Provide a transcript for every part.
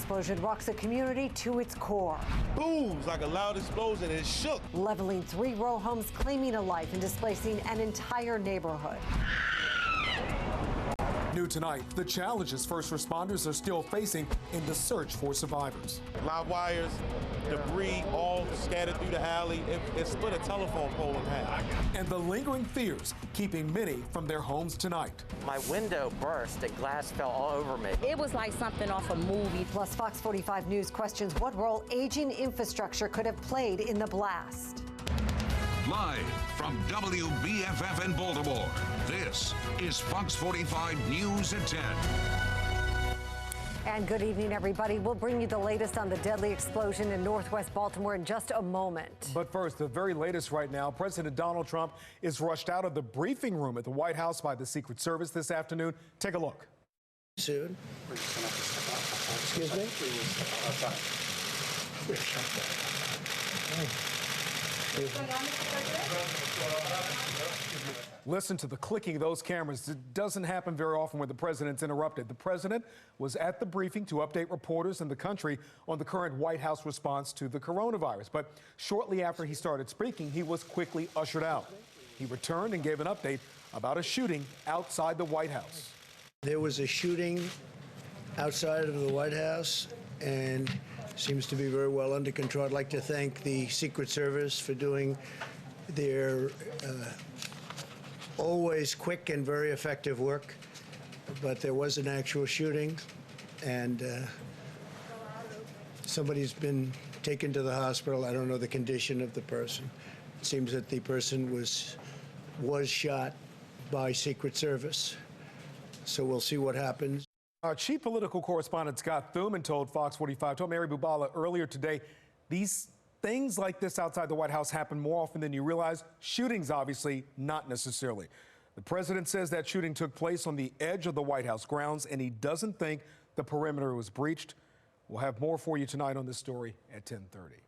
explosion rocks a community to its core. Booms like a loud explosion, and it shook. Leveling 3 row homes, claiming a life and displacing an entire neighborhood. New tonight, the challenges first responders are still facing in the search for survivors. Live wires, debris, all scattered through the alley. It split a telephone pole in half. And the lingering fears keeping many from their homes tonight. My window burst, the glass fell all over me. It was like something off a movie. Plus, Fox 45 News questions what role aging infrastructure could have played in the blast. Live from WBFF in Baltimore, this is Fox 45 News at 10. And good evening, everybody. We'll bring you the latest on the deadly explosion in northwest Baltimore in just a moment. But first, the very latest right now, President Donald Trump is rushed out of the briefing room at the White House by the Secret Service this afternoon. Take a look. Soon. Excuse me? Listen to the clicking of those cameras. It doesn't happen very often when the president's interrupted. The president was at the briefing to update reporters in the country on the current White House response to the coronavirus. But shortly after he started speaking, he was quickly ushered out. He returned and gave an update about a shooting outside the White House. There was a shooting outside of the White House and seems to be very well under control. I'd like to thank the Secret Service for doing their always quick and very effective work. But there was an actual shooting, and somebody's been taken to the hospital. I don't know the condition of the person. It seems that the person was shot by Secret Service. So we'll see what happens. Our chief political correspondent Scott Thuman told Fox 45, told Mary Bubala earlier today, these things like this outside the White House happen more often than you realize. Shootings, obviously, not necessarily. The president says that shooting took place on the edge of the White House grounds, and he doesn't think the perimeter was breached. We'll have more for you tonight on this story at 10:30.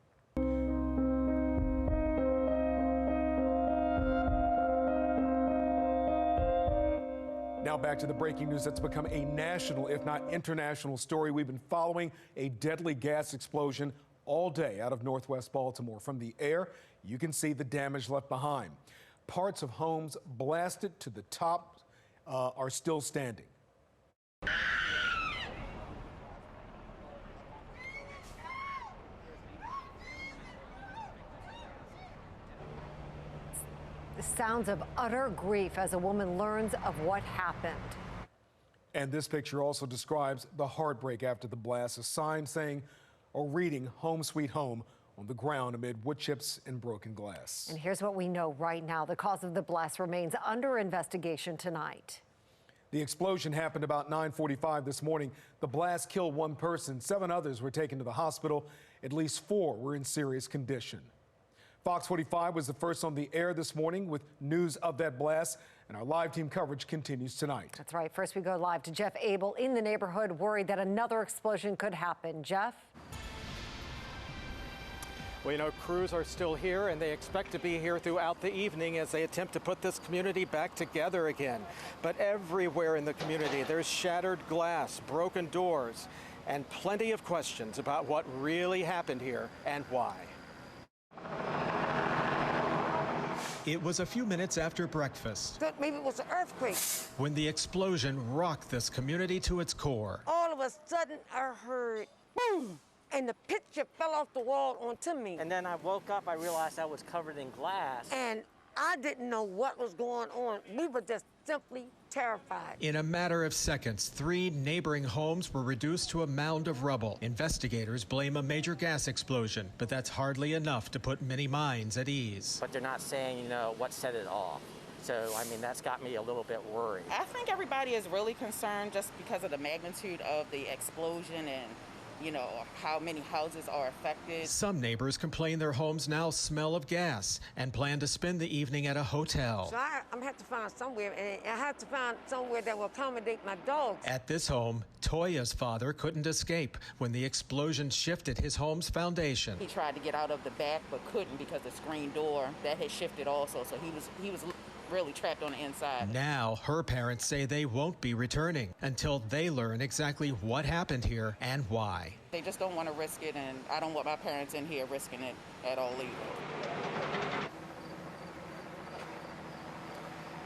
Now back to the breaking news that's become a national, if not international, story. We've been following a deadly gas explosion all day out of northwest Baltimore. From the air, you can see the damage left behind. Parts of homes blasted to the top are still standing. Sounds of utter grief as a woman learns of what happened. And this picture also describes the heartbreak after the blast, a sign saying or reading "Home Sweet Home" on the ground amid wood chips and broken glass. And here's what we know right now. The cause of the blast remains under investigation tonight. The explosion happened about 9:45 this morning. The blast killed one person. 7 others were taken to the hospital. At least 4 were in serious condition. Fox 45 was the first on the air this morning with news of that blast, and our live team coverage continues tonight. That's right. First, we go live to Jeff Abel in the neighborhood, worried that another explosion could happen. Jeff? Well, you know, crews are still here, and they expect to be here throughout the evening as they attempt to put this community back together again. But everywhere in the community, there's shattered glass, broken doors, and plenty of questions about what really happened here and why. It was a few minutes after breakfast. Thought maybe it was an earthquake. When the explosion rocked this community to its core. All of a sudden, I heard boom, and the picture fell off the wall onto me. And then I woke up, I realized I was covered in glass. And I didn't know what was going on. We were just simply terrified. In a matter of seconds, 3 neighboring homes were reduced to a mound of rubble. Investigators blame a major gas explosion, but that's hardly enough to put many minds at ease. But they're not saying, you know, what set it off. So, I mean, that's got me a little bit worried. I think everybody is really concerned just because of the magnitude of the explosion and, you know, how many houses are affected. Some neighbors complain their homes now smell of gas and plan to spend the evening at a hotel. So I'm going to have to find somewhere, and I have to find somewhere that will accommodate my dogs. At this home, Toya's father couldn't escape when the explosion shifted his home's foundation. He tried to get out of the back but couldn't because the screen door that had shifted also. So he was really trapped on the inside. Now, her parents say they won't be returning until they learn exactly what happened here and why. They just don't want to risk it, and I don't want my parents in here risking it at all either.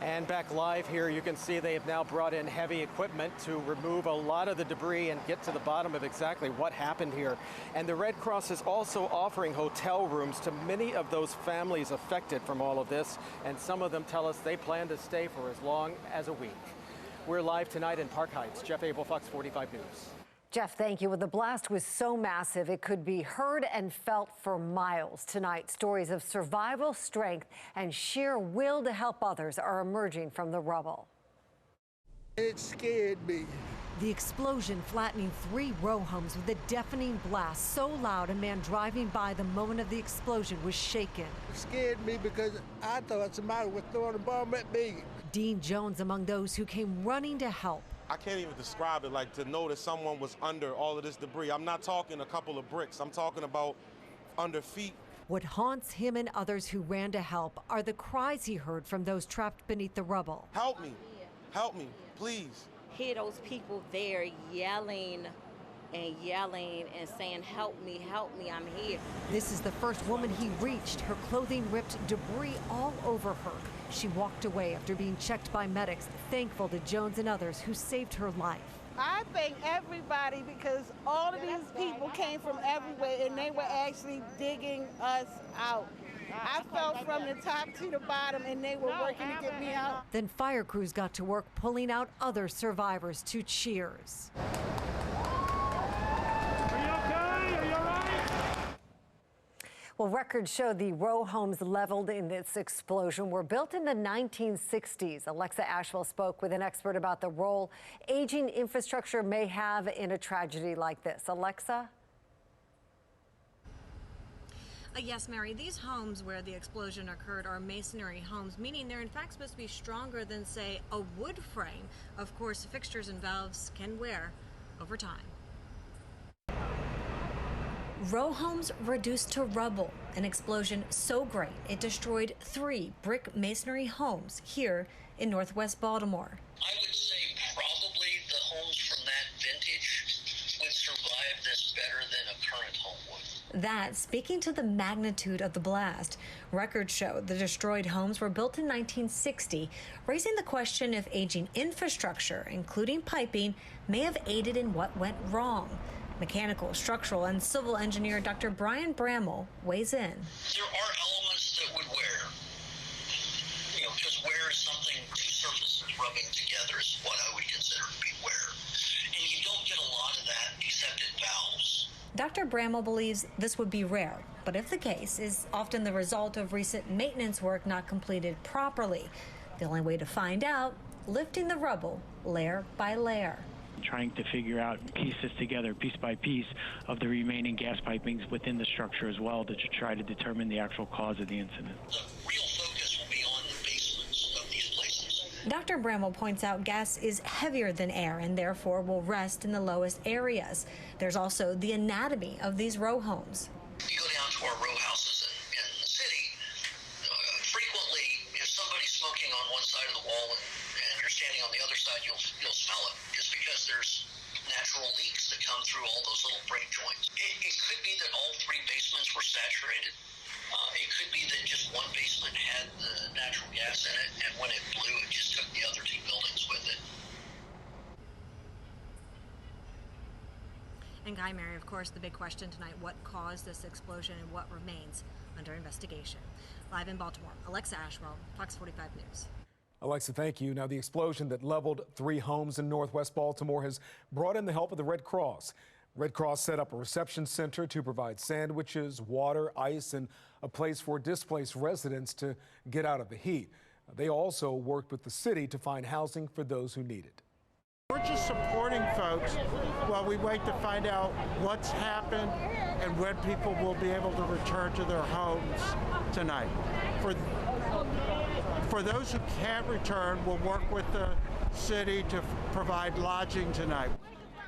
And back live here, you can see they have now brought in heavy equipment to remove a lot of the debris and get to the bottom of exactly what happened here. And the Red Cross is also offering hotel rooms to many of those families affected from all of this. And some of them tell us they plan to stay for as long as a week. We're live tonight in Park Heights. Jeff Abel, Fox 45 News. Jeff, thank you. Well, the blast was so massive it could be heard and felt for miles. Tonight, stories of survival strength and sheer will to help others are emerging from the rubble. It scared me. The explosion flattening 3 row homes with a deafening blast so loud a man driving by the moment of the explosion was shaken. It scared me because I thought somebody was throwing a bomb at me. Dean Jones among those who came running to help. I can't even describe it, like to know that someone was under all of this debris. I'm not talking a couple of bricks. I'm talking about under feet. What haunts him and others who ran to help are the cries he heard from those trapped beneath the rubble. Help me, please. Hear those people there yelling and saying, help me, I'm here. This is the first woman he reached, her clothing ripped, debris all over her. She walked away after being checked by medics, thankful to Jones and others who saved her life. I thank everybody because all of these people came from everywhere and they were actually digging us out. I fell from the top to the bottom and they were working to get me out. Then fire crews got to work pulling out other survivors to cheers. Well, records show the row homes leveled in this explosion were built in the 1960s. Alexa Ashwell spoke with an expert about the role aging infrastructure may have in a tragedy like this. Alexa? Yes, Mary, these homes where the explosion occurred are masonry homes, meaning they're in fact supposed to be stronger than, say, a wood frame. Of course, fixtures and valves can wear over time. Row homes reduced to rubble, an explosion so great it destroyed 3 brick masonry homes here in Northwest Baltimore. I would say probably the homes from that vintage would survive this better than a current home would. That, speaking to the magnitude of the blast, records show the destroyed homes were built in 1960, raising the question if aging infrastructure, including piping, may have aided in what went wrong. Mechanical, structural, and civil engineer Dr. Brian Bramall weighs in. There are elements that would wear. Because wear is something, 2 surfaces rubbing together is what I would consider to be wear. And you don't get a lot of that except in valves. Dr. Bramall believes this would be rare, but if the case is often the result of recent maintenance work not completed properly. The only way to find out, lifting the rubble layer by layer. Trying to figure out pieces together, piece by piece, of the remaining gas pipings within the structure as well to try to determine the actual cause of the incident. The real focus will be on the basements of these places. Dr. Bramall points out gas is heavier than air and therefore will rest in the lowest areas. There's also the anatomy of these row homes. You go down to our row houses in the city, frequently if somebody's smoking on one side of the wall and you're standing on the other side, you'll smell it, just because there's natural leaks that come through all those little break joints. It could be that all 3 basements were saturated. It could be that just one basement had the natural gas in it, and when it blew, it just took the other 2 buildings with it. And Guy, Mary, of course, the big question tonight, what caused this explosion and what remains under investigation? Live in Baltimore, Alexa Ashwell, Fox 45 News. Alexa, thank you. Now, the explosion that leveled 3 homes in Northwest Baltimore has brought in the help of the Red Cross. Red Cross set up a reception center to provide sandwiches, water, ice, and a place for displaced residents to get out of the heat. They also worked with the city to find housing for those who need it. We're just supporting folks while we wait to find out what's happened and when people will be able to return to their homes tonight. For those who can't return, we'll work with the city to provide lodging tonight.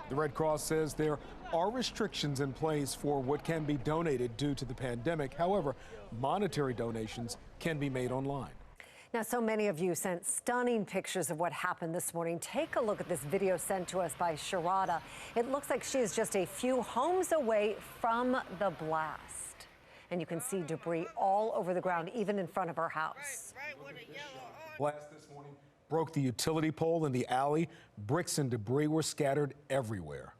The Red Cross says there are restrictions in place for what can be donated due to the pandemic. However, monetary donations can be made online. Now, so many of you sent stunning pictures of what happened this morning. Take a look at this video sent to us by Sharada. It looks like she is just a few homes away from the blast. And you can see debris all over the ground, even in front of her house. Blast this morning broke the utility pole in the alley. Bricks and debris were scattered everywhere.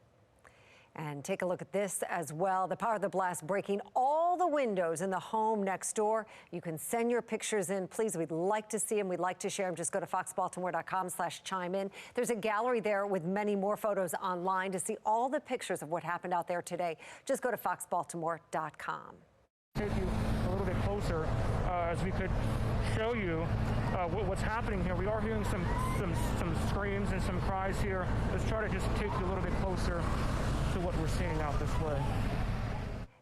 And take a look at this as well. The power of the blast breaking all the windows in the home next door. You can send your pictures in, please. We'd like to see them. We'd like to share them. Just go to foxbaltimore.com/chime in. There's a gallery there with many more photos online to see all the pictures of what happened out there today. Just go to foxbaltimore.com. Take you a little bit closer as we could show you what's happening here. We are hearing some screams and some cries here. Let's try to just take you a little bit closer to what we're seeing out this way.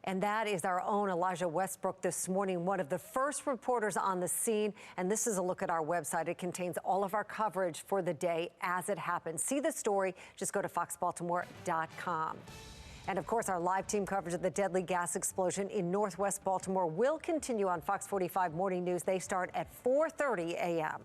And that is our own Elijah Westbrook this morning, one of the first reporters on the scene. And this is a look at our website. It contains all of our coverage for the day as it happened. See the story. Just go to foxbaltimore.com. And of course, our live team coverage of the deadly gas explosion in Northwest Baltimore will continue on Fox 45 Morning News. They start at 4:30 a.m.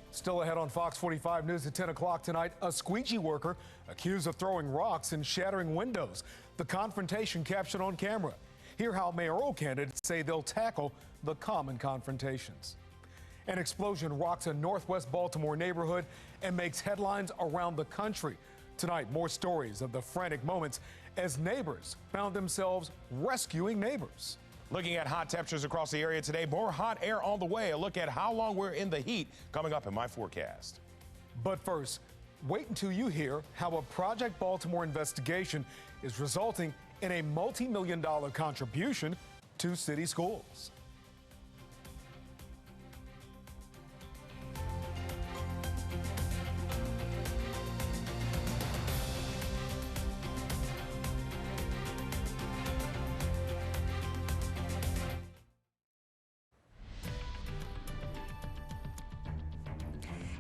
Still ahead on Fox 45 News at 10 o'clock tonight, a squeegee worker accused of throwing rocks and shattering windows. The confrontation captured on camera. Hear how mayoral candidates say they'll tackle the common confrontations. An explosion rocks a Northwest Baltimore neighborhood and makes headlines around the country. Tonight, more stories of the frantic moments as neighbors found themselves rescuing neighbors. Looking at hot temperatures across the area today, more hot air on the way. A look at how long we're in the heat coming up in my forecast. But first, wait until you hear how a Project Baltimore investigation is resulting in a multi-million-dollar contribution to city schools.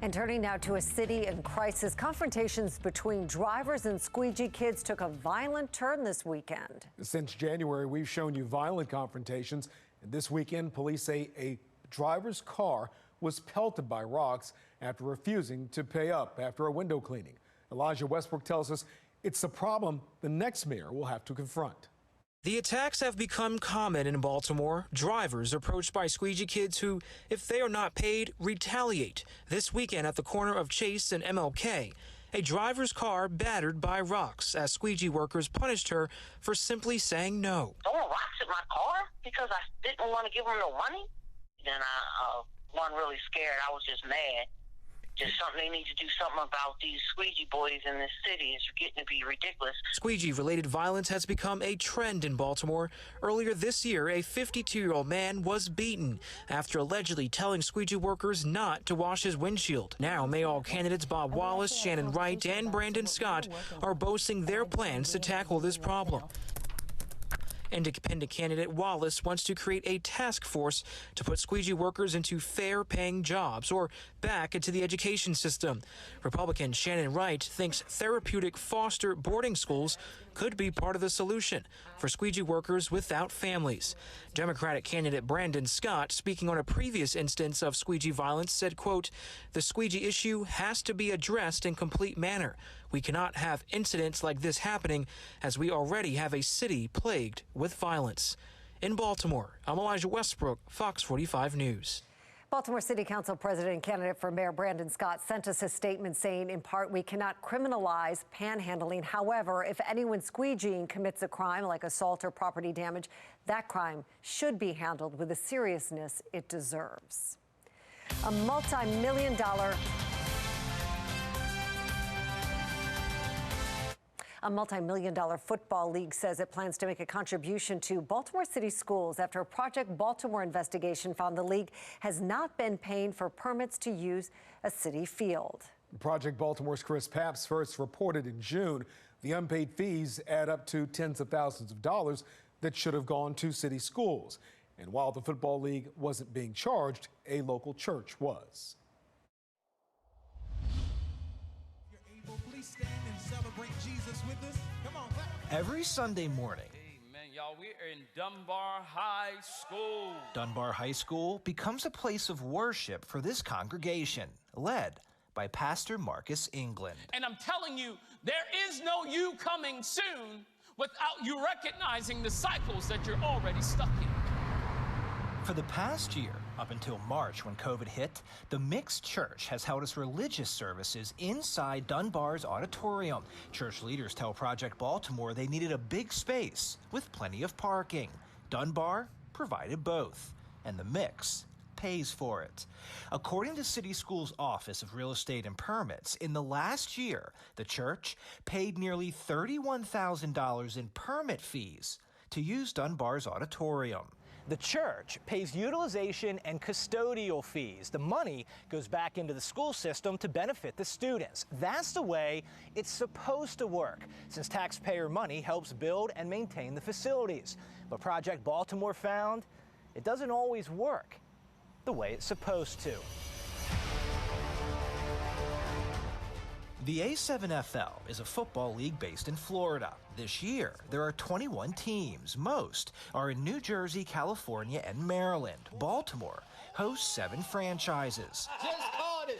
And turning now to a city in crisis, confrontations between drivers and squeegee kids took a violent turn this weekend. Since January, we've shown you violent confrontations. And this weekend, police say a driver's car was pelted by rocks after refusing to pay up after a window cleaning. Elijah Westbrook tells us it's the problem the next mayor will have to confront. The attacks have become common in Baltimore. Drivers approached by squeegee kids who, if they are not paid, retaliate. This weekend at the corner of Chase and MLK, a driver's car battered by rocks as squeegee workers punished her for simply saying no. Throwing rocks at my car because I didn't want to give them no money? Then I wasn't really scared. I was just mad. Just something they need to do something about these squeegee boys in this city. It's getting to be ridiculous. Squeegee-related violence has become a trend in Baltimore. Earlier this year, a 52-year-old man was beaten after allegedly telling squeegee workers not to wash his windshield. Now, mayoral candidates Bob Wallace, Shannon Wright, and Brandon Scott are boasting their plans to tackle this problem. Independent candidate Wallace wants to create a task force to put squeegee workers into fair-paying jobs or back into the education system. Republican Shannon Wright thinks therapeutic foster boarding schools could be part of the solution for squeegee workers without families. Democratic candidate Brandon Scott, speaking on a previous instance of squeegee violence, said, quote, "The squeegee issue has to be addressed in complete manner. We cannot have incidents like this happening as we already have a city plagued with violence." In Baltimore, I'm Elijah Westbrook, Fox 45 News. Baltimore City Council President candidate for Mayor Brandon Scott sent us a statement saying, in part, we cannot criminalize panhandling. However, if anyone squeegeeing commits a crime like assault or property damage, that crime should be handled with the seriousness it deserves. A multi-million-dollar football league says it plans to make a contribution to Baltimore City schools after a Project Baltimore investigation found the league has not been paying for permits to use a city field. Project Baltimore's Chris Papps first reported in June the unpaid fees add up to tens of thousands of dollars that should have gone to city schools. And while the football league wasn't being charged, a local church was. Every Sunday morning, Y'all, we are in Dunbar High School. Dunbar High School becomes a place of worship for this congregation, led by Pastor Marcus England. And I'm telling you, there is no you coming soon without you recognizing the cycles that you're already stuck in. For the past year, up until March when COVID hit, the mixed church has held its religious services inside Dunbar's auditorium. Church leaders tell Project Baltimore they needed a big space with plenty of parking. Dunbar provided both, and the mix pays for it. According to City Schools' Office of Real Estate and Permits, in the last year, the church paid nearly $31,000 in permit fees to use Dunbar's auditorium. The church pays utilization and custodial fees. The money goes back into the school system to benefit the students. That's the way it's supposed to work, since taxpayer money helps build and maintain the facilities. But Project Baltimore found it doesn't always work the way it's supposed to. The A7FL is a football league based in Florida. This year, there are 21 teams. Most are in New Jersey, California, and Maryland. Baltimore hosts 7 franchises.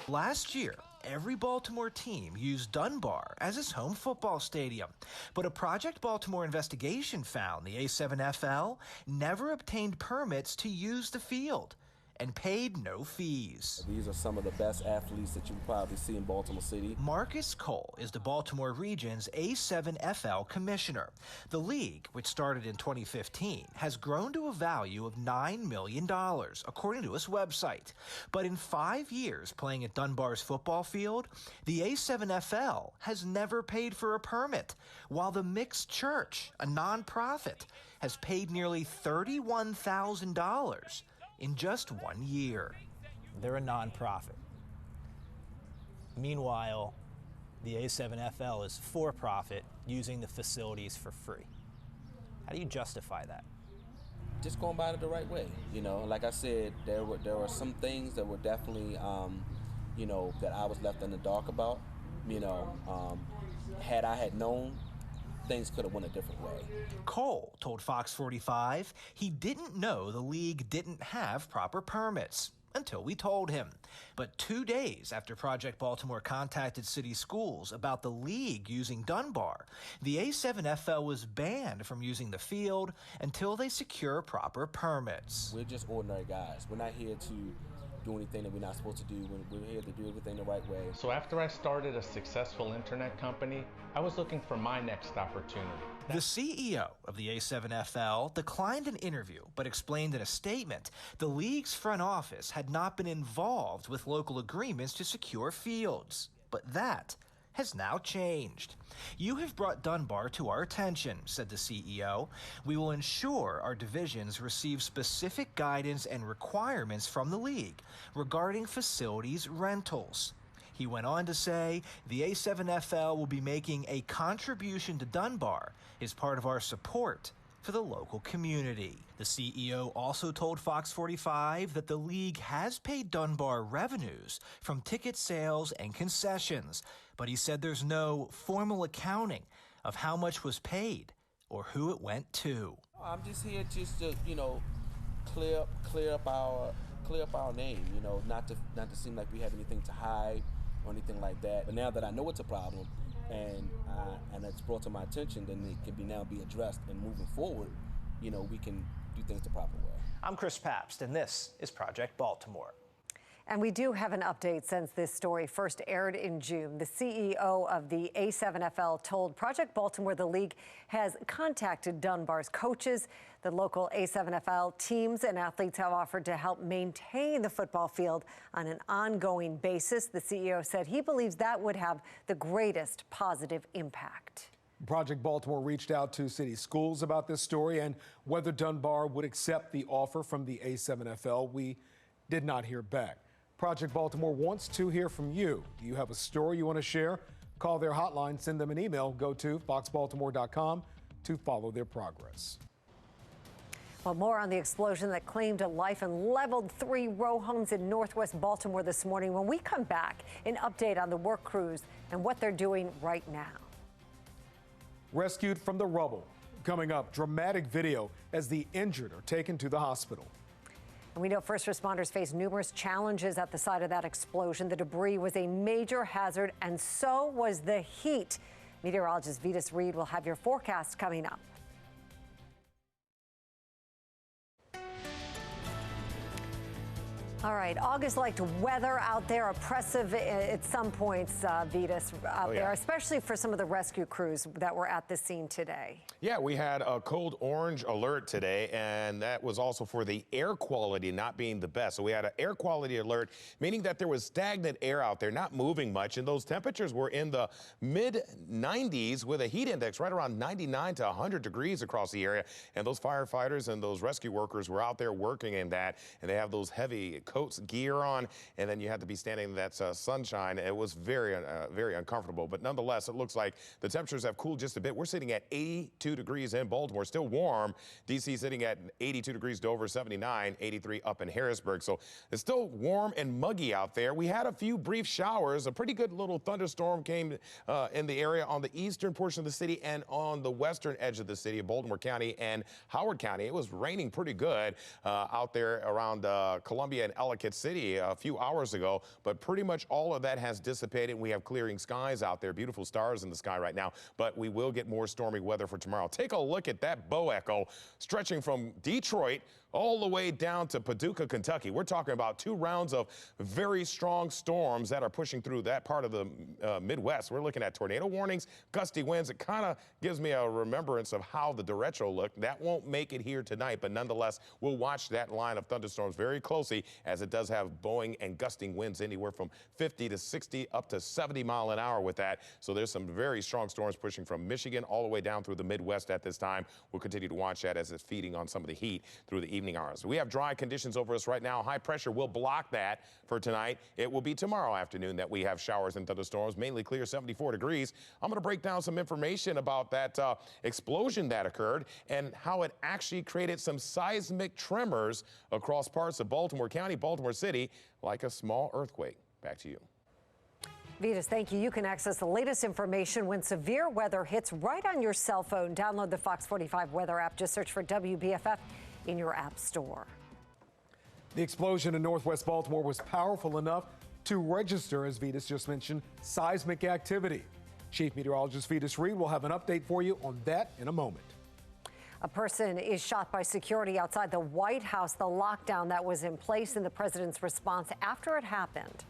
Last year, every Baltimore team used Dunbar as its home football stadium. But a Project Baltimore investigation found the A7FL never obtained permits to use the field and paid no fees. These are some of the best athletes that you probably see in Baltimore City. Marcus Cole is the Baltimore region's A7FL commissioner. The league, which started in 2015, has grown to a value of $9 million, according to its website. But in 5 years playing at Dunbar's football field, the A7FL has never paid for a permit, while the Mixed Church, a nonprofit, has paid nearly $31,000 in just 1 year. They're a nonprofit. Meanwhile, the A7FL is for profit, using the facilities for free. How do you justify that? Just going about it the right way. You know, like I said, there were some things that were definitely, you know, that I was left in the dark about. You know, had I had known, things could have went a different way. Cole told FOX45 he didn't know the league didn't have proper permits until we told him. But 2 days after Project Baltimore contacted city schools about the league using Dunbar, the A7FL was banned from using the field until they secure proper permits. We're just ordinary guys. We're not here to do anything that we're not supposed to do. We're here to do everything the right way. So after I started a successful internet company, I was looking for my next opportunity. The CEO of the A7FL declined an interview, but explained in a statement the league's front office had not been involved with local agreements to secure fields. But that has now changed. You have brought Dunbar to our attention, said the CEO. We will ensure our divisions receive specific guidance and requirements from the league regarding facilities rentals. He went on to say the A7FL will be making a contribution to Dunbar as part of our support for the local community. The CEO also told FOX45 that the league has paid Dunbar revenues from ticket sales and concessions, but he said there's no formal accounting of how much was paid or who it went to. I'm just here just to, you know, clear up our name, you know, not to seem like we have anything to hide or anything like that. But now that I know it's a problem and it's brought to my attention, then it can now be addressed, and moving forward, you know, we can do things the proper way. I'm Chris Pabst, and this is Project Baltimore. And we do have an update since this story first aired in June. The CEO of the A7FL told Project Baltimore the league has contacted Dunbar's coaches. The local A7FL teams and athletes have offered to help maintain the football field on an ongoing basis. The CEO said he believes that would have the greatest positive impact. Project Baltimore reached out to city schools about this story and whether Dunbar would accept the offer from the A7FL. We did not hear back. Project Baltimore wants to hear from you. Do you have a story you want to share? Call their hotline, send them an email, go to foxbaltimore.com to follow their progress. Well, more on the explosion that claimed a life and leveled 3 row homes in northwest Baltimore this morning. When we come back, an update on the work crews and what they're doing right now. Rescued from the rubble, Coming up, dramatic video as the injured are taken to the hospital. And we know first responders face numerous challenges at the site of that explosion. The debris was a major hazard, and so was the heat. Meteorologist Vetus Reed will have your forecast coming up. All right, August-like weather out there, oppressive at some points, Vetus, out there, especially for some of the rescue crews that were at the scene today. Yeah, we had a cold orange alert today, and that was also for the air quality not being the best. So we had an air quality alert, meaning that there was stagnant air out there, not moving much, and those temperatures were in the mid-90s with a heat index right around 99 to 100 degrees across the area. And those firefighters and those rescue workers were out there working in that, and they have those heavy coats, gear on, and then you had to be standing in that sunshine. It was very uncomfortable, but nonetheless, it looks like the temperatures have cooled just a bit. We're sitting at 82 degrees in Baltimore, still warm. DC sitting at 82 degrees, Dover 79, 83 up in Harrisburg. So it's still warm and muggy out there. We had a few brief showers. A pretty good little thunderstorm came in the area on the eastern portion of the city and on the western edge of the city of Baltimore County and Howard County. It was raining pretty good out there around Columbia and Ellicott City a few hours ago, but pretty much all of that has dissipated. We have clearing skies out there, beautiful stars in the sky right now, but we will get more stormy weather for tomorrow. Take a look at that bow echo stretching from Detroit all the way down to Paducah, Kentucky. We're talking about 2 rounds of very strong storms that are pushing through that part of the Midwest. We're looking at tornado warnings, gusty winds. It kind of gives me a remembrance of how the derecho looked. That won't make it here tonight, but nonetheless, we'll watch that line of thunderstorms very closely, as it does have blowing and gusting winds anywhere from 50 to 60 up to 70 mile an hour with that. So there's some very strong storms pushing from Michigan all the way down through the Midwest at this time. We'll continue to watch that as it's feeding on some of the heat through the evening hours. We have dry conditions over us right now. High pressure will block that for tonight. It will be tomorrow afternoon that we have showers and thunderstorms, mainly clear, 74 degrees. I'm going to break down some information about that explosion that occurred and how it actually created some seismic tremors across parts of Baltimore County, Baltimore City, like a small earthquake. Back to you. Vetus, thank you. You can access the latest information when severe weather hits right on your cell phone. Download the Fox 45 weather app. Just search for WBFF in your app store. The explosion in northwest Baltimore was powerful enough to register, as Vetus just mentioned, seismic activity. Chief Meteorologist Vetus Reed will have an update for you on that in a moment. A person is shot by security outside the White House, the lockdown that was in place in the president's response after it happened.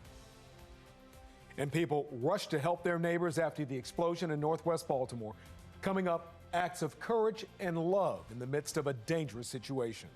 And people rushed to help their neighbors after the explosion in northwest Baltimore. Coming up, acts of courage and love in the midst of a dangerous situation.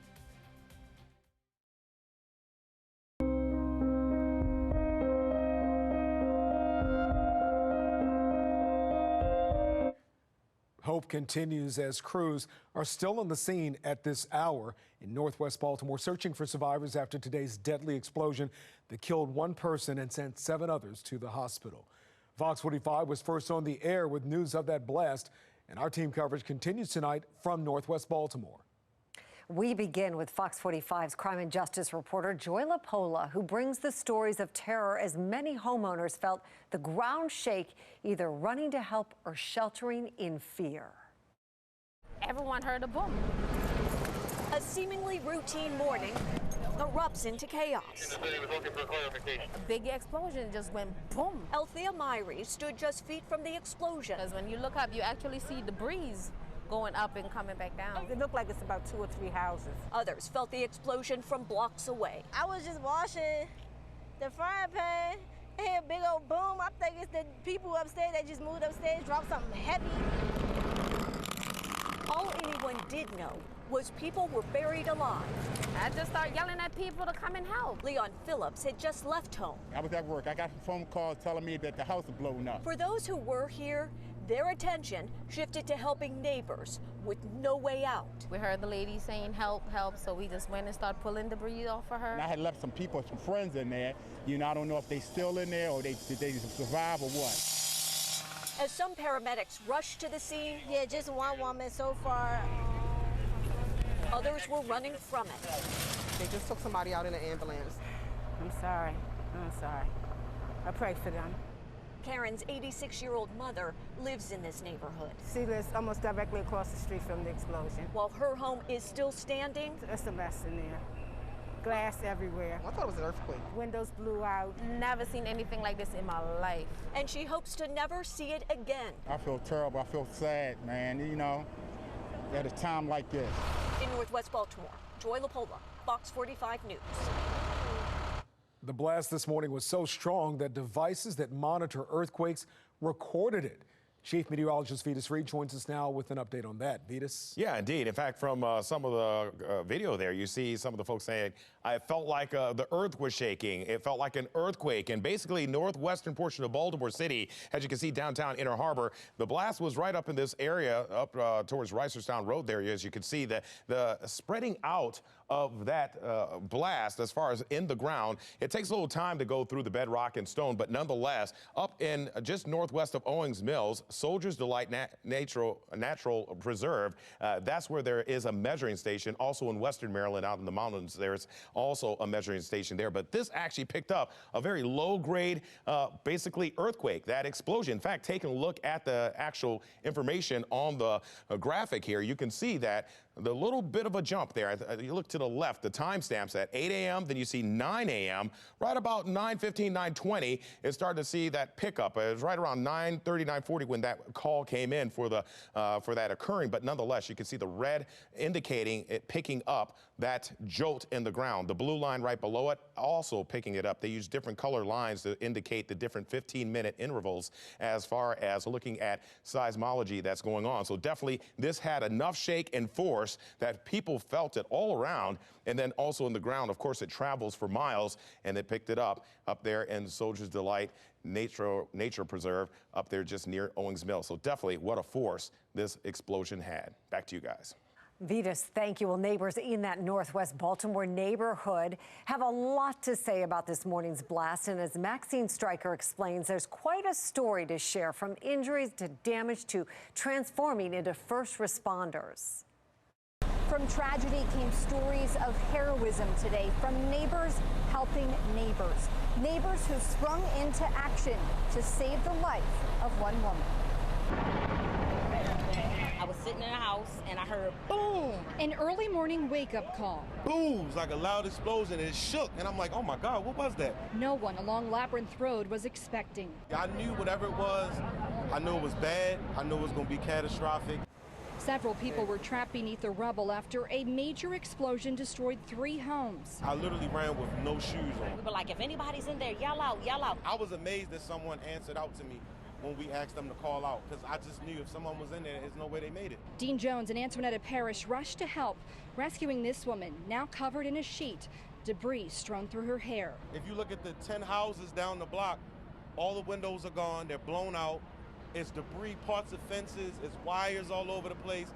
Hope continues as crews are still on the scene at this hour in northwest Baltimore, searching for survivors after today's deadly explosion that killed 1 person and sent 7 others to the hospital. Fox 45 was first on the air with news of that blast, and our team coverage continues tonight from northwest Baltimore. We begin with Fox 45's crime and justice reporter Joy LaPola, who brings the stories of terror as many homeowners felt the ground shake, either running to help or sheltering in fear. Everyone heard a boom. A seemingly routine morning erupts into chaos. A big explosion just went boom. Althea Myrie stood just feet from the explosion. Because when you look up, you actually see debris going up and coming back down. It looked like it's about 2 or 3 houses. Others felt the explosion from blocks away. I was just washing the frying pan, and hear a big old boom. I think it's the people upstairs that just moved upstairs, dropped something heavy. All anyone did know was people were buried alive. I just started yelling at people to come and help. Leon Phillips had just left home. I was at work. I got a phone call telling me that the house was blown up. For those who were here, their attention shifted to helping neighbors with no way out. We heard the lady saying help, help, so we just went and started pulling debris off of her. And I had left some people, some friends in there. You know, I don't know if they still in there or did they survive or what. As some paramedics rushed to the scene, yeah, just one woman so far. Others were running from it. They just took somebody out in an ambulance. I'm sorry. I pray for them. Karen's 86-year-old mother lives in this neighborhood. She lives almost directly across the street from the explosion. While her home is still standing, it's a mess in there. Glass everywhere. I thought it was an earthquake. Windows blew out. Never seen anything like this in my life. And she hopes to never see it again. I feel terrible. I feel sad, man. You know, at a time like this. In Northwest Baltimore, Joy LaPola, Fox 45 News. The blast this morning was so strong that devices that monitor earthquakes recorded it. Chief Meteorologist Vetus Reed joins us now with an update on that. Vetus? Yeah, indeed. In fact, from some of the video there, you see some of the folks saying, I felt like the earth was shaking. It felt like an earthquake. And basically, northwestern portion of Baltimore City, as you can see downtown Inner Harbor, the blast was right up in this area, up towards Reisterstown Road there. As you can see, the spreading out of that blast as far as in the ground, it takes a little time to go through the bedrock and stone, but nonetheless, up in just northwest of Owings Mills, Soldier's Delight Natural Preserve, that's where there is a measuring station. Also in Western Maryland, out in the mountains, there's also a measuring station there. But this actually picked up a very low-grade, basically earthquake, that explosion. In fact, taking a look at the actual information on the graphic here, you can see that the little bit of a jump there. You look to the left, the timestamps at 8 a.m., then you see 9 a.m. Right about 9:15, 9:20, it started to see that pickup. It was right around 9:30, 9:40 when that call came in for that occurring. But nonetheless, you can see the red indicating it picking up that jolt in the ground. The blue line right below it also picking it up. They use different color lines to indicate the different 15-minute intervals as far as looking at seismology that's going on. So definitely this had enough shake and force that people felt it all around, and then also in the ground. Of course, it travels for miles, and they picked it up there in Soldier's Delight Nature Preserve up there just near Owings Mills. So definitely what a force this explosion had. Back to you guys. Vetus, thank you. Well, neighbors in that northwest Baltimore neighborhood have a lot to say about this morning's blast. And as Maxine Stryker explains, there's quite a story to share, from injuries to damage to transforming into first responders. From tragedy came stories of heroism today from neighbors helping neighbors. Neighbors who sprung into action to save the life of one woman. I was sitting in a house and I heard boom. An early morning wake-up call. Boom, it was like a loud explosion and it shook. And I'm like, oh my God, what was that? No one along Labyrinth Road was expecting. I knew whatever it was, I knew it was bad. I knew it was going to be catastrophic. Several people were trapped beneath the rubble after a major explosion destroyed 3 homes. I literally ran with no shoes on. We were like, if anybody's in there, yell out, yell out. I was amazed that someone answered out to me when we asked them to call out, because I just knew if someone was in there, there's no way they made it. Dean Jones and Antoinetta Parrish rushed to help, rescuing this woman, now covered in a sheet, debris strewn through her hair. If you look at the 10 houses down the block, all the windows are gone, they're blown out. It's debris, parts of fences, it's wires all over the place.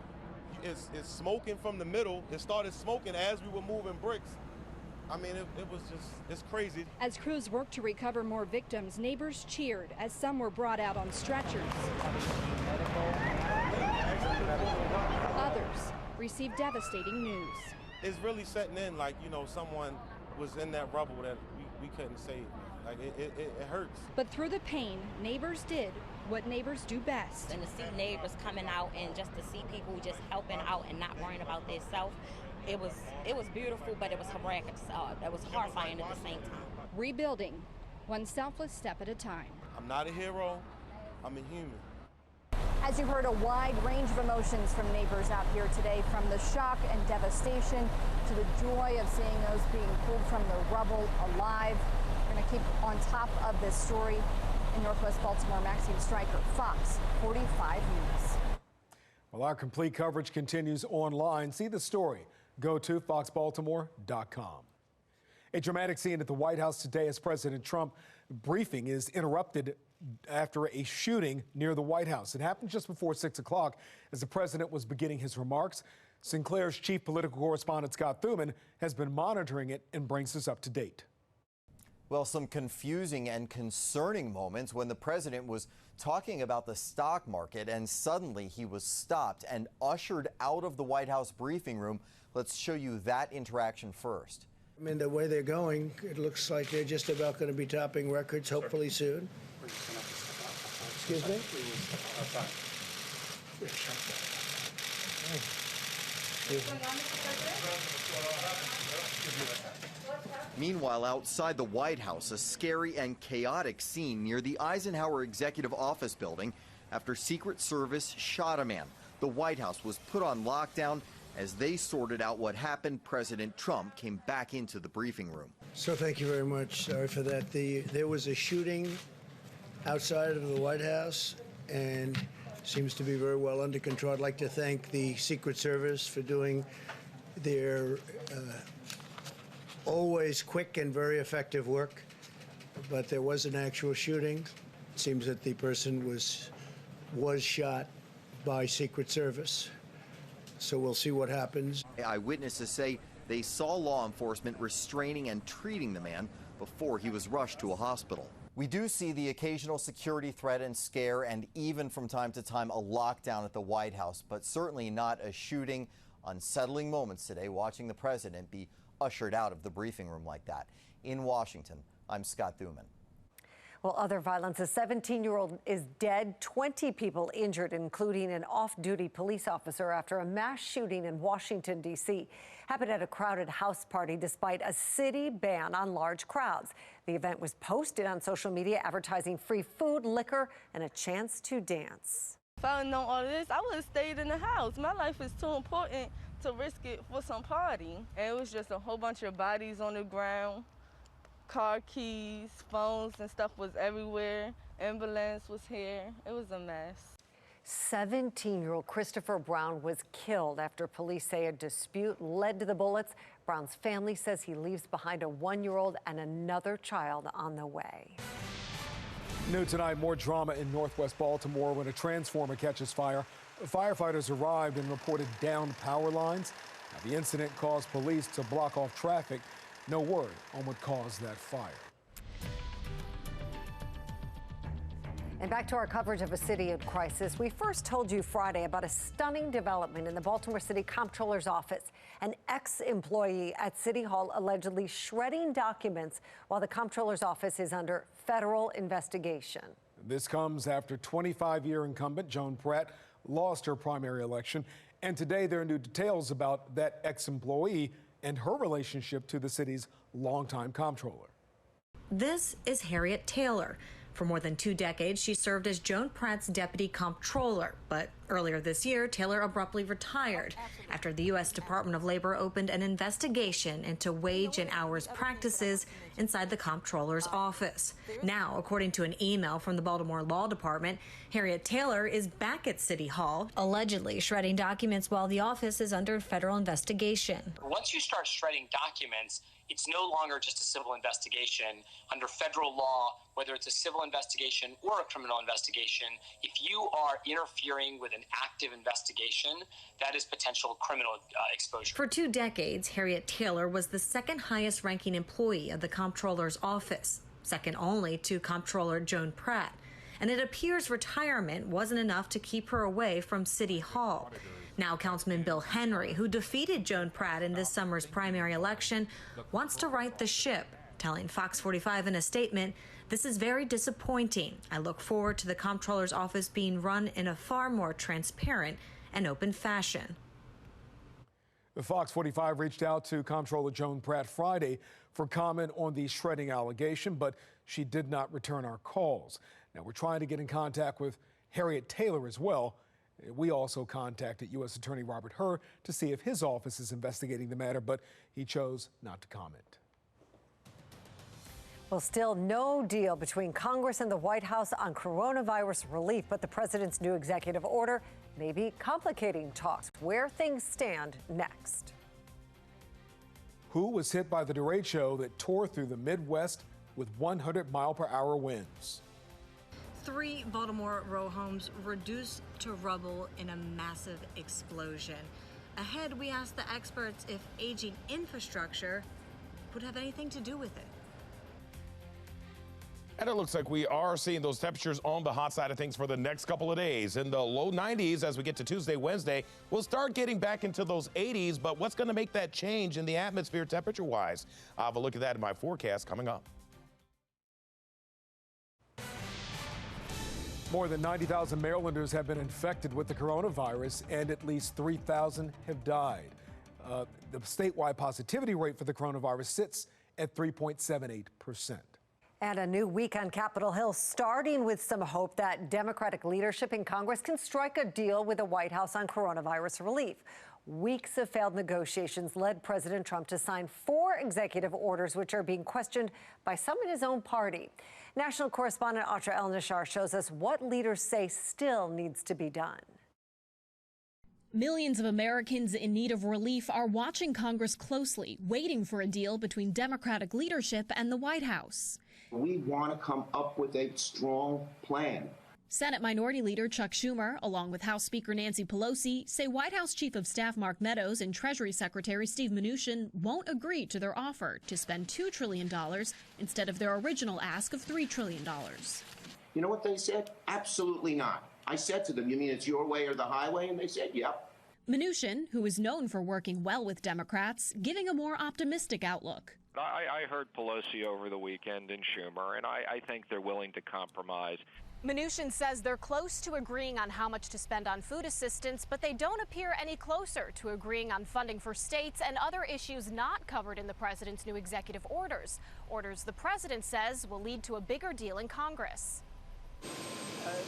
It's smoking from the middle. It started smoking as we were moving bricks. I mean, it was just, it's crazy. As crews worked to recover more victims, neighbors cheered as some were brought out on stretchers. Others received devastating news. It's really setting in, like, you know, someone was in that rubble that we couldn't save. Like, it hurts. But through the pain, neighbors did what neighbors do best. And to see neighbors coming out and just to see people just helping out and not worrying about themselves, it was beautiful, but it was horrific. It was horrifying at the same time. Rebuilding, one selfless step at a time. I'm not a hero, I'm a human. As you heard, a wide range of emotions from neighbors out here today, from the shock and devastation to the joy of seeing those being pulled from the rubble alive. We're going to keep on top of this story. In Northwest Baltimore, Maxine Stryker, Fox 45 News. Well, our complete coverage continues online. See the story. Go to foxbaltimore.com. A dramatic scene at the White House today as President Trump's briefing is interrupted after a shooting near the White House. It happened just before 6 o'clock as the president was beginning his remarks. Sinclair's chief political correspondent Scott Thuman has been monitoring it and brings us up to date. Well, some confusing and concerning moments when the president was talking about the stock market and suddenly he was stopped and ushered out of the White House briefing room. Let's show you that interaction first. I mean, the way they're going, it looks like they're just about going to be topping records hopefully soon. Excuse me? Meanwhile, outside the White House, a scary and chaotic scene near the Eisenhower Executive Office building after Secret Service shot a man. The White House was put on lockdown as they sorted out what happened. President Trump came back into the briefing room. So thank you very much. Sorry for that. There was a shooting outside of the White House and seems to be very well under control. I'd like to thank the Secret Service for doing their always quick and very effective work. But there was an actual shooting. It seems that the person was shot by Secret Service. So we'll see what happens. Eyewitnesses say they saw law enforcement restraining and treating the man before he was rushed to a hospital. We do see the occasional security threat and scare, and even from time to time a lockdown at the White House, but certainly not a shooting. Unsettling moments today watching the president be ushered out of the briefing room like that. In Washington, I'm Scott Thuman. Well, other violence, a 17-year-old is dead, 20 people injured, including an off-duty police officer after a mass shooting in Washington, D.C. Happened at a crowded house party despite a city ban on large crowds. The event was posted on social media advertising free food, liquor, and a chance to dance. If I had known all of this, I would have stayed in the house. My life is too important to risk it for some party. And it was just a whole bunch of bodies on the ground. Car keys, phones and stuff was everywhere. Ambulance was here. It was a mess. 17-year-old Christopher Brown was killed after police say a dispute led to the bullets. Brown's family says he leaves behind a 1-year-old and another child on the way. New tonight, more drama in northwest Baltimore when a transformer catches fire. Firefighters arrived and reported downed power lines. Now, the incident caused police to block off traffic. No word on what caused that fire. And back to our coverage of a city in crisis. We first told you Friday about a stunning development in the Baltimore City Comptroller's office. An ex-employee at City Hall allegedly shredding documents while the Comptroller's office is under federal investigation. This comes after 25-year incumbent Joan Pratt lost her primary election. And today there are new details about that ex-employee and her relationship to the city's longtime comptroller. This is Harriet Taylor. For more than 2 decades, she served as Joan Pratt's deputy comptroller. But earlier this year, Taylor abruptly retired after the U.S. Department of Labor opened an investigation into wage and hours practices inside the comptroller's office. Now, according to an email from the Baltimore Law Department, Harriet Taylor is back at City Hall, allegedly shredding documents while the office is under federal investigation. Once you start shredding documents, it's no longer just a civil investigation. Under federal law, whether it's a civil investigation or a criminal investigation, if you are interfering with an active investigation, that is potential criminal exposure. For 2 decades, Harriet Taylor was the second highest ranking employee of the comptroller's office, second only to Comptroller Joan Pratt. And it appears retirement wasn't enough to keep her away from City Hall. Now, Councilman Bill Henry, who defeated Joan Pratt in this summer's primary election, wants to right the ship, telling FOX45 in a statement, "This is very disappointing. I look forward to the comptroller's office being run in a far more transparent and open fashion." The FOX45 reached out to Comptroller Joan Pratt Friday for comment on the shredding allegation, but she did not return our calls. Now, we're trying to get in contact with Harriet Taylor as well. We also contacted U.S. Attorney Robert Hur to see if his office is investigating the matter, but he chose not to comment. Well, still no deal between Congress and the White House on coronavirus relief, but the president's new executive order may be complicating talks. Where things stand next. Who was hit by the derecho that tore through the Midwest with 100-mile-per-hour winds? 3 Baltimore row homes reduced to rubble in a massive explosion. Ahead, we asked the experts if aging infrastructure would have anything to do with it. And it looks like we are seeing those temperatures on the hot side of things for the next couple of days. In the low 90s as we get to Tuesday, Wednesday, we'll start getting back into those 80s. But what's going to make that change in the atmosphere temperature-wise? I'll have a look at that in my forecast coming up. More than 90,000 Marylanders have been infected with the coronavirus, and at least 3,000 have died. The statewide positivity rate for the coronavirus sits at 3.78%. And a new week on Capitol Hill, starting with some hope that Democratic leadership in Congress can strike a deal with the White House on coronavirus relief. Weeks of failed negotiations led President Trump to sign 4 executive orders, which are being questioned by some in his own party. National correspondent Atra El-Nashar shows us what leaders say still needs to be done. Millions of Americans in need of relief are watching Congress closely, waiting for a deal between Democratic leadership and the White House. We want to come up with a strong plan. Senate Minority Leader Chuck Schumer, along with House Speaker Nancy Pelosi, say White House Chief of Staff Mark Meadows and Treasury Secretary Steve Mnuchin won't agree to their offer to spend $2 trillion instead of their original ask of $3 trillion. You know what they said? Absolutely not. I said to them, you mean it's your way or the highway? And they said, yep. Mnuchin, who is known for working well with Democrats, giving a more optimistic outlook. I heard Pelosi over the weekend and Schumer, and I think they're willing to compromise. Mnuchin says they're close to agreeing on how much to spend on food assistance, but they don't appear any closer to agreeing on funding for states and other issues not covered in the president's new executive orders. Orders the president says will lead to a bigger deal in Congress.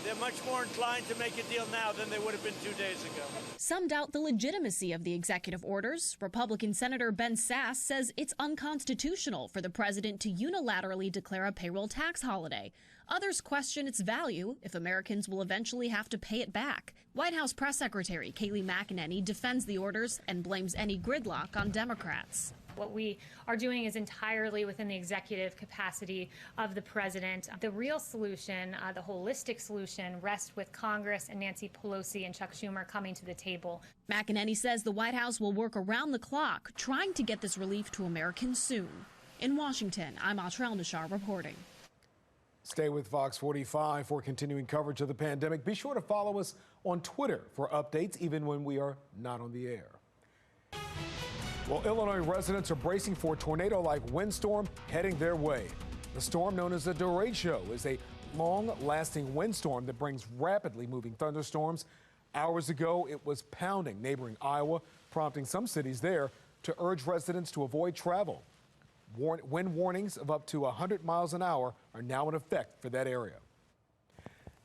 They're much more inclined to make a deal now than they would have been 2 days ago. Some doubt the legitimacy of the executive orders. Republican Senator Ben Sasse says it's unconstitutional for the president to unilaterally declare a payroll tax holiday. Others question its value if Americans will eventually have to pay it back. White House Press Secretary Kayleigh McEnany defends the orders and blames any gridlock on Democrats. What we are doing is entirely within the executive capacity of the president. The real solution, the holistic solution, rests with Congress and Nancy Pelosi and Chuck Schumer coming to the table. McEnany says the White House will work around the clock, trying to get this relief to Americans soon. In Washington, I'm Atra El-Nashar reporting. Stay with Fox 45 for continuing coverage of the pandemic. Be sure to follow us on Twitter for updates, even when we are not on the air. Well, Illinois residents are bracing for a tornado-like windstorm heading their way. The storm, known as the derecho, is a long-lasting windstorm that brings rapidly moving thunderstorms. Hours ago, it was pounding neighboring Iowa, prompting some cities there to urge residents to avoid travel. Wind warnings of up to 100 miles an hour are now in effect for that area.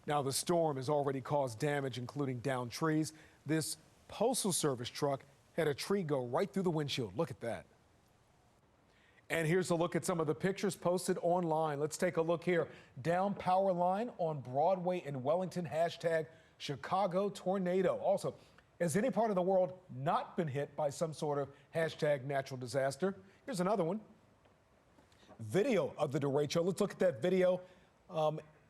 Now, the storm has already caused damage, including downed trees. This Postal Service truck had a tree go right through the windshield. Look at that. And here's a look at some of the pictures posted online. Let's take a look here. Down power line on Broadway in Wellington, hashtag Chicago tornado. Also, has any part of the world not been hit by some sort of hashtag natural disaster? Here's another one. Video of the derecho. Let's look at that video.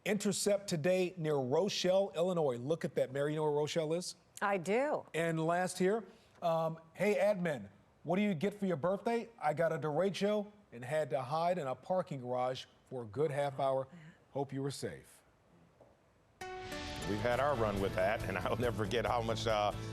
Intercept today near Rochelle, Illinois. Look at that. Mary, you know where Rochelle is? I do. And last here. Hey, admin, what do you get for your birthday? I got a derecho and had to hide in a parking garage for a good half hour. Hope you were safe. We've had our run with that, and I'll never forget how much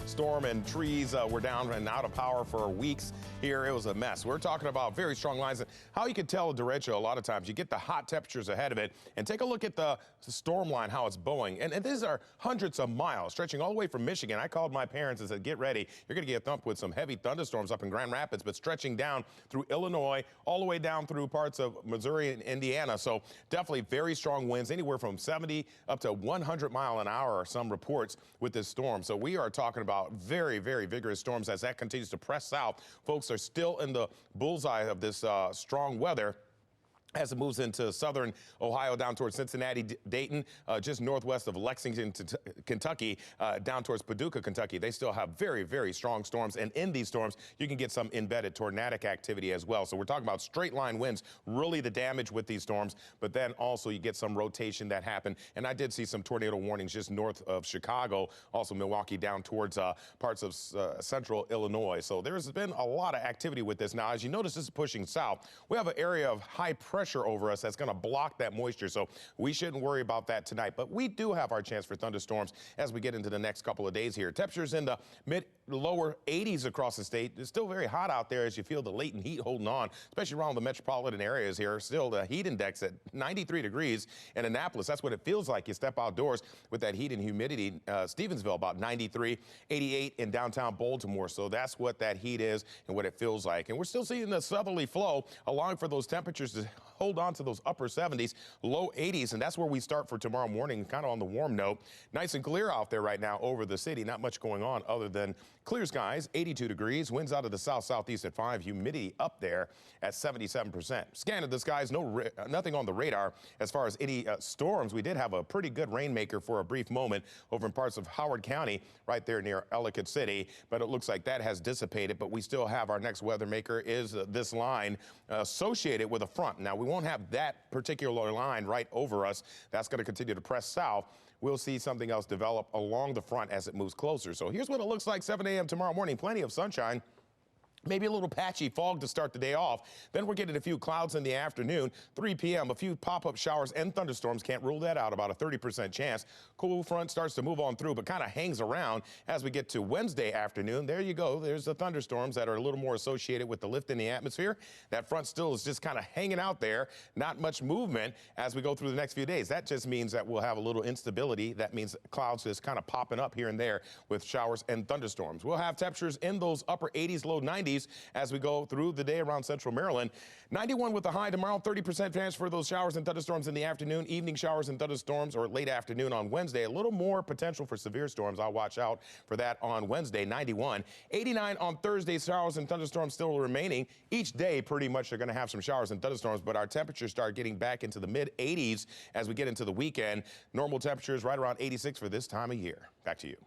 storm and trees were down and out of power for weeks here. It was a mess. We're talking about very strong lines. And how you can tell a derecho, a lot of times, you get the hot temperatures ahead of it, and take a look at the storm line, how it's bowing. And these are hundreds of miles, stretching all the way from Michigan. I called my parents and said, get ready. You're going to get thumped with some heavy thunderstorms up in Grand Rapids, but stretching down through Illinois, all the way down through parts of Missouri and Indiana. So definitely very strong winds, anywhere from 70 up to 100 miles an hour are some reports with this storm. So we are talking about very, very vigorous storms as that continues to press south. Folks are still in the bullseye of this strong weather as it moves into southern Ohio down towards Cincinnati, Dayton, just northwest of Lexington, Kentucky, down towards Paducah, Kentucky. They still have very, very strong storms. And in these storms, you can get some embedded tornadic activity as well. So we're talking about straight line winds, really the damage with these storms. But then also you get some rotation that happened. And I did see some tornado warnings just north of Chicago, also Milwaukee down towards parts of central Illinois. So there's been a lot of activity with this. Now, as you notice, this is pushing south. We have an area of high pressure pressure over us that's going to block that moisture. So we shouldn't worry about that tonight. But we do have our chance for thunderstorms as we get into the next couple of days here. Temperatures in the lower 80s across the state. It's still very hot out there as you feel the latent heat holding on, especially around the metropolitan areas here. Still the heat index at 93 degrees in Annapolis. That's what it feels like. You step outdoors with that heat and humidity. Stevensville about 93, 88 in downtown Baltimore. So that's what that heat is and what it feels like. And we're still seeing the southerly flow, allowing for those temperatures to hold on to those upper 70s, low 80s, and that's where we start for tomorrow morning, kind of on the warm note. Nice and clear out there right now over the city. Not much going on other than clear skies, 82 degrees, winds out of the south-southeast at 5, humidity up there at 77%. Scan of the skies, nothing on the radar as far as any storms. We did have a pretty good rainmaker for a brief moment over in parts of Howard County, right there near Ellicott City, but it looks like that has dissipated. But we still have our next weather maker is this line associated with a front. Now, we won't have that particular line right over us. That's going to continue to press south. We'll see something else develop along the front as it moves closer. So here's what it looks like 7 a.m. tomorrow morning. Plenty of sunshine. Maybe a little patchy fog to start the day off. Then we're getting a few clouds in the afternoon. 3 p.m., a few pop-up showers and thunderstorms. Can't rule that out, about a 30% chance. Cool front starts to move on through, but kind of hangs around as we get to Wednesday afternoon. There you go. There's the thunderstorms that are a little more associated with the lift in the atmosphere. That front still is just kind of hanging out there. Not much movement as we go through the next few days. That just means that we'll have a little instability. That means clouds just kind of popping up here and there with showers and thunderstorms. We'll have temperatures in those upper 80s, low 90s as we go through the day around central Maryland. 91 with the high tomorrow, 30% chance for those showers and thunderstorms in the afternoon, evening showers and thunderstorms or late afternoon on Wednesday. A little more potential for severe storms. I'll watch out for that on Wednesday, 91. 89 on Thursday, showers and thunderstorms still remaining. Each day pretty much they're going to have some showers and thunderstorms, but our temperatures start getting back into the mid 80s as we get into the weekend. Normal temperatures right around 86 for this time of year. Back to you.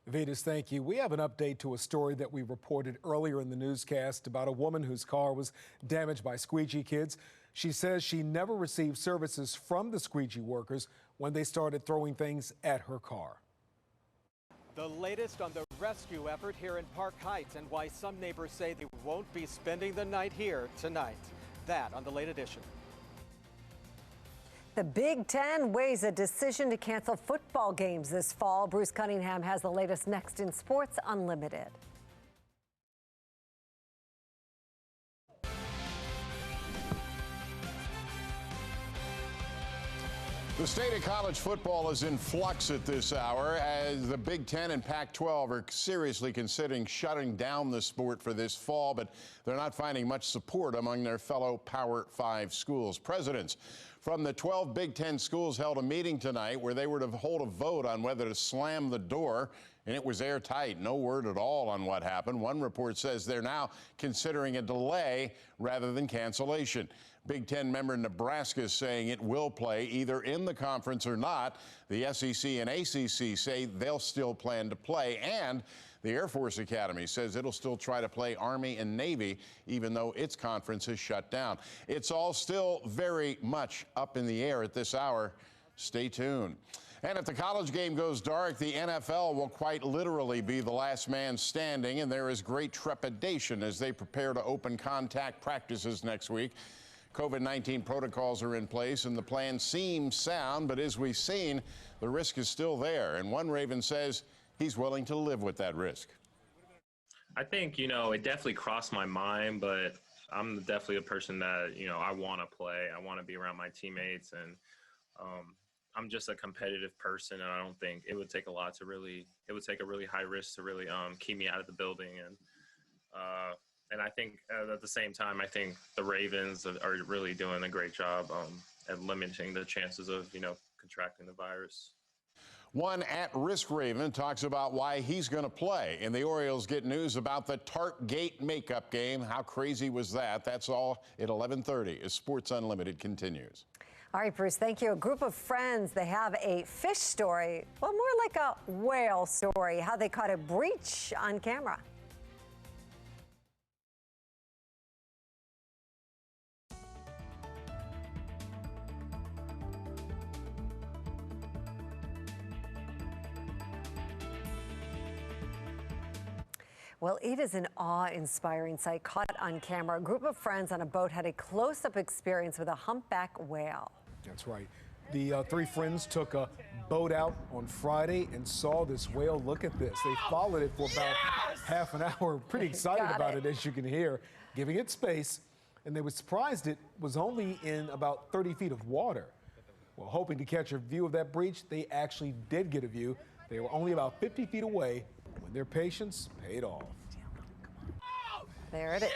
Vedas, thank you. We have an update to a story that we reported earlier in the newscast about a woman whose car was damaged by squeegee kids. She says she never received services from the squeegee workers when they started throwing things at her car. The latest on the rescue effort here in Park Heights and why some neighbors say they won't be spending the night here tonight. That on the late edition. The Big Ten weighs a decision to cancel football games this fall. Bruce Cunningham has the latest next in Sports Unlimited. The state of college football is in flux at this hour as the Big Ten and Pac-12 are seriously considering shutting down the sport for this fall, but they're not finding much support among their fellow Power 5 schools. Presidents from the 12 Big Ten schools held a meeting tonight where they were to hold a vote on whether to slam the door, and it was airtight. No word at all on what happened. One report says they're now considering a delay rather than cancellation. Big Ten member Nebraska is saying it will play either in the conference or not. The SEC and ACC say they'll still plan to play, and the Air Force Academy says it'll still try to play Army and Navy, even though its conference is shut down. It's all still very much up in the air at this hour. Stay tuned. And if the college game goes dark, the NFL will quite literally be the last man standing, and there is great trepidation as they prepare to open contact practices next week. COVID-19 protocols are in place, and the plan seems sound, but as we've seen, the risk is still there. And one Raven says he's willing to live with that risk. I think, it definitely crossed my mind, but I'm definitely a person that, I want to play. I want to be around my teammates, and I'm just a competitive person, and I don't think it would take a lot to really, it would take a really high risk to really keep me out of the building. And I think at the same time, I think the Ravens are really doing a great job at limiting the chances of, contracting the virus. One at-risk Raven talks about why he's going to play. And the Orioles get news about the Tartgate makeup game. How crazy was that? That's all at 11:30 as Sports Unlimited continues. All right, Bruce, thank you. A group of friends, they have a fish story, well, more like a whale story, how they caught a breach on camera. Well, it is an awe-inspiring sight caught on camera. A group of friends on a boat had a close-up experience with a humpback whale. That's right. The three friends took a boat out on Friday and saw this whale. Look at this. They followed it for about half an hour. Pretty excited about it, as you can hear, giving it space. And they were surprised it was only in about 30 feet of water. Well, hoping to catch a view of that breach, they actually did get a view. They were only about 50 feet away when their patience paid off. There it is.